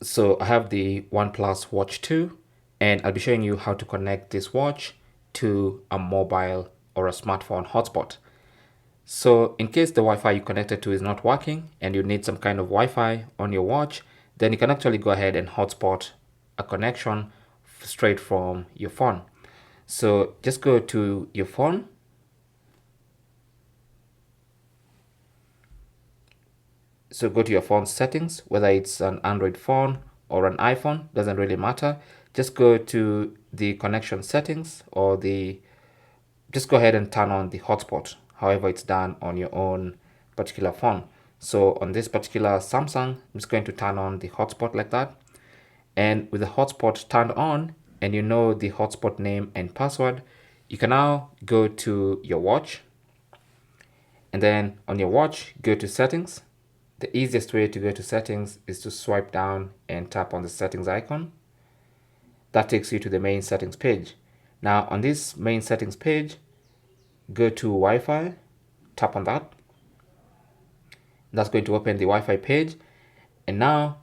So I have the OnePlus Watch 2 and I'll be showing you how to connect this watch to a mobile or a smartphone hotspot. So in case the Wi-Fi you connected to is not working and you need some kind of Wi-Fi on your watch, then you can actually go ahead and hotspot a connection straight from your phone. So just go to your phone. So go to your phone settings, whether it's an Android phone or an iPhone, doesn't really matter. Just go to the connection settings just go ahead and turn on the hotspot. However, it's done on your own particular phone. So on this particular Samsung, I'm just going to turn on the hotspot like that. And with the hotspot turned on and you know the hotspot name and password, you can now go to your watch. And then on your watch, go to settings. The easiest way to go to settings is to swipe down and tap on the settings icon. That takes you to the main settings page. Now on this main settings page, go to Wi-Fi, tap on that. That's going to open the Wi-Fi page. And now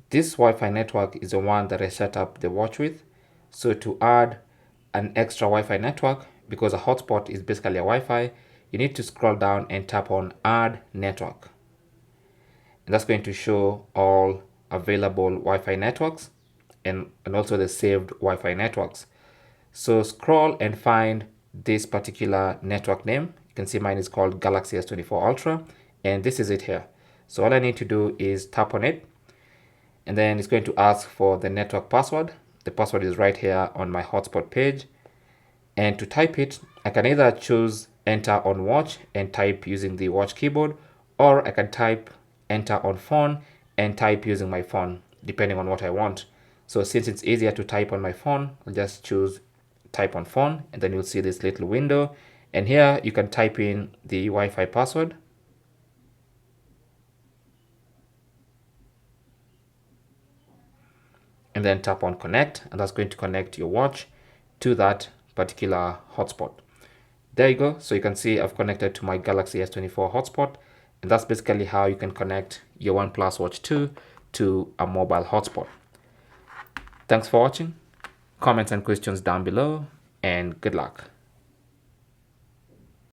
this Wi-Fi network is the one that I set up the watch with. So to add an extra Wi-Fi network, because a hotspot is basically a Wi-Fi, you need to scroll down and tap on add network. And that's going to show all available Wi-Fi networks and also the saved Wi-Fi networks. So scroll and find this particular network name. You can see mine is called Galaxy S24 Ultra, and this is it here. So all I need to do is tap on it, and then it's going to ask for the network password. The password is right here on my hotspot page. And to type it, I can either choose enter on watch and type using the watch keyboard, or I can type enter on phone and type using my phone, depending on what I want. So since it's easier to type on my phone, I'll just choose type on phone, and then you'll see this little window. And here you can type in the Wi-Fi password. And then tap on connect, and that's going to connect your watch to that particular hotspot. There you go. So you can see I've connected to my Galaxy S24 hotspot, and that's basically how you can connect your OnePlus Watch 2 to a mobile hotspot. Thanks for watching. Comments and questions down below, and good luck.